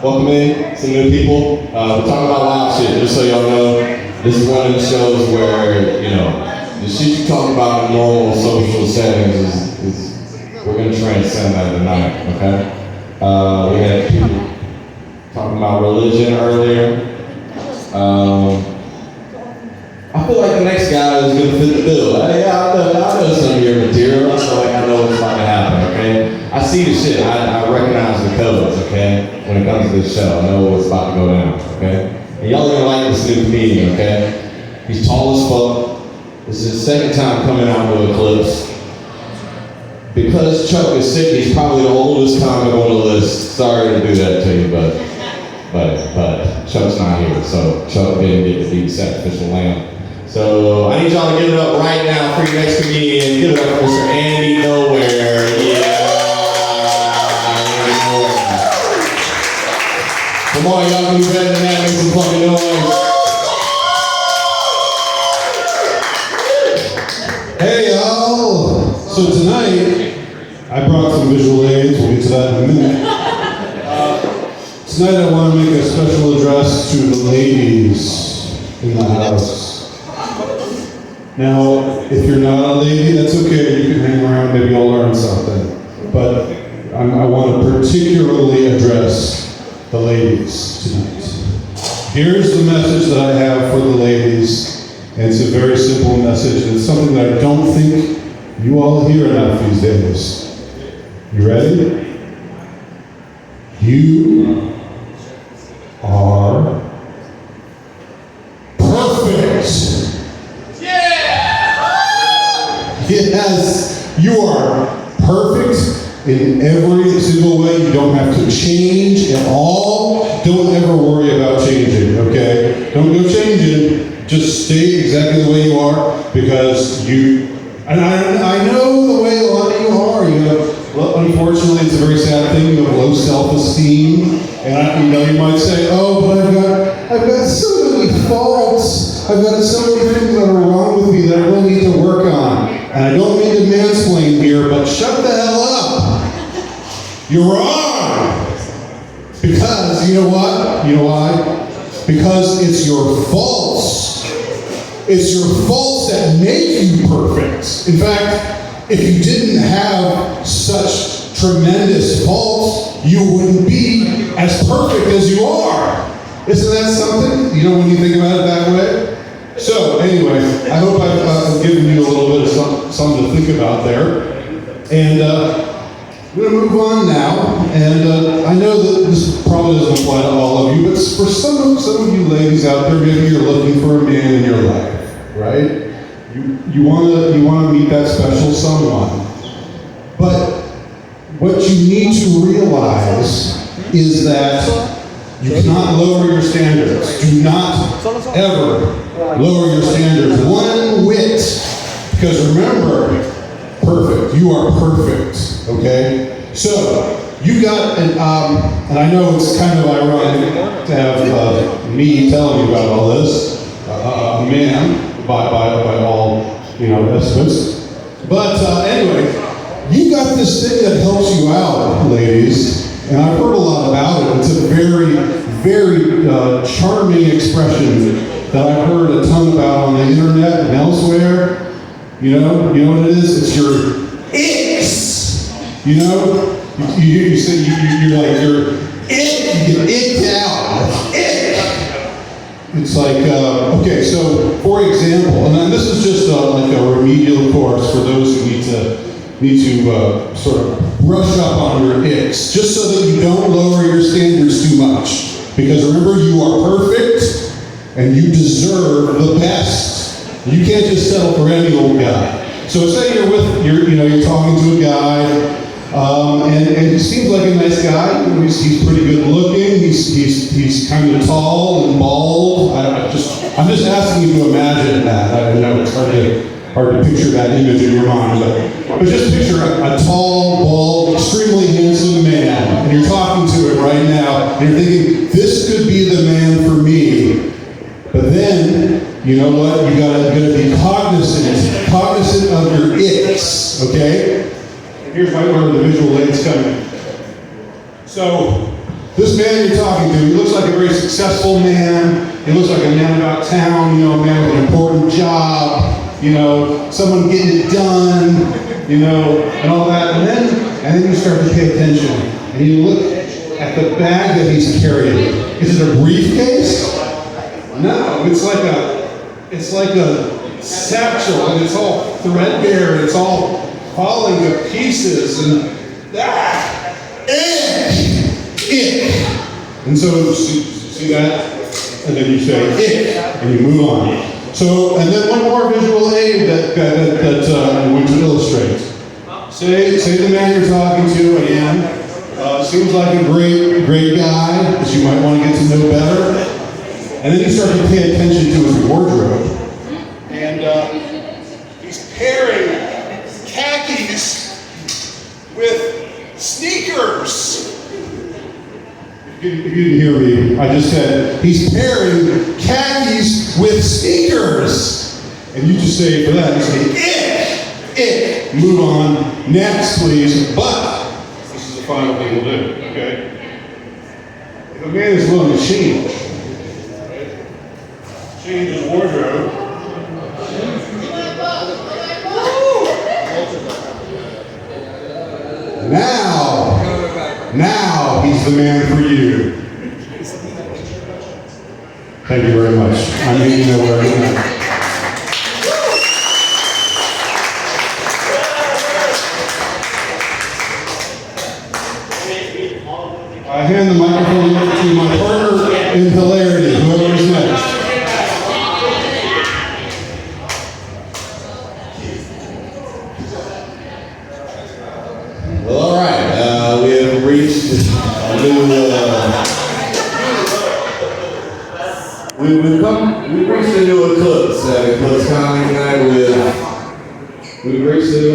Welcome in some new people. We're talking about wild shit, just so y'all know. This is one of the shows where, the shit you talk about in normal social settings is we're gonna transcend that tonight, okay? We had people talking about religion earlier. I feel like the next guy is gonna fit the bill. I know some of your material. I feel like I know what's about to happen, okay? I see the shit. I recognize the codes, okay? When it comes to this show, I know what's about to go down, okay? And y'all are gonna like this new comedian, okay? He's tall as fuck. This is his second time coming out with Eclipse. Because Chuck is sick, he's probably the oldest comic on the list. Sorry to do that to you, but Chuck's not here, so Chuck didn't get to be the sacrificial lamb. So I need y'all to give it up right now for your next comedian. Give it up for Mr. Andy Nowhere. Yeah. Come on, y'all can be better than that. Make some fucking noise. Hey, y'all. So tonight, I brought some visual aids. We'll get to that in a minute. Tonight, I want to make a special address to the ladies in the house. Now, if you're not a lady, that's okay. You can hang around. Maybe you'll learn something. But I want to particularly address the ladies tonight. Here's the message that I have for the ladies, and it's a very simple message. It's something that I don't think you all hear enough these days. You ready? You are perfect. Yes, you are perfect in every single way. You don't have to change at all. Don't ever worry about changing, okay? Don't go changing. Just stay exactly the way you are, because and I know the way a lot of you are. Well, unfortunately, it's a very sad thing. You have low self-esteem, and you might say, "Oh, but I've got so many faults. I've got so many things that are wrong with me that I really need to work on." And I don't mean to mansplain here, but shut the hell up. You're wrong. Because, you know what? You know why? Because it's your faults. It's your faults that make you perfect. In fact, if you didn't have such tremendous faults, you wouldn't be as perfect as you are. Isn't that something? When you think about it that way? So, anyway, I hope I've given you a little bit of something to think about there. And we're going to move on now. And I know that this probably doesn't apply to all of you, but for some of you ladies out there, maybe you're looking for a man in your life, right? You want to meet that special someone. But what you need to realize is that you cannot lower your standards. Do not ever lower your standards one whit. Because remember, perfect. You are perfect. Okay? So, you got, and I know it's kind of ironic to have me telling you about all this, a man, by all, estimates. But anyway, you got this thing that helps you out, ladies. And I've heard a lot about it. It's a very, very charming expression that I've heard a ton about on the internet and elsewhere. You know what it is? It's your ICKs. You say you're like you're ick. You get icked out. Ick. It's like okay. So for example, and then this is just like a remedial course for those who need to sort of brush up on your ICKs, just so that you don't lower your standards too much. Because remember, you are perfect, and you deserve the best. You can't just settle for any old guy. So say you're talking to a guy, and he seems like a nice guy. He's pretty good looking. He's kind of tall and bald. I'm just asking you to imagine that. I know it's hard to picture that image in your mind, but just picture a tall, bald, extremely handsome man, and you're talking to him right now, and you're thinking, this could be the man for me. But then, you know what? You gotta be cognizant of your ICKs, okay? And here's where the visual aids come in. So, This man you're talking to, he looks like a very successful man. He looks like a man about town, you know, a man with an important job, you know, someone getting it done, you know, and all that. And then you start to pay attention and you look at the bag that he's carrying. Is it a briefcase? No, it's like a satchel, and it's all threadbare, and it's all falling to pieces, and ick. And so, see that? And then you say ick, and you move on. So, and then one more visual aid that I'm going to illustrate. Say the man you're talking to again. Seems like a great guy that you might want to get to know better. And then you start to pay attention to his wardrobe. And he's pairing khakis with sneakers. If you didn't hear me, I just said he's pairing khakis with sneakers. And you just say for that, you say, ick. Move on. Next, please. But this is the final thing we'll do, okay? If a man is willing to change his wardrobe, now he's the man for you. Thank you very much. I'm getting nowhere tonight. I hand the microphone over to my partner in hilarity, whoever is next. Well, all right. We have reached a new. We've reached a new eclipse. Eclipse coming tonight with. We've reached a new.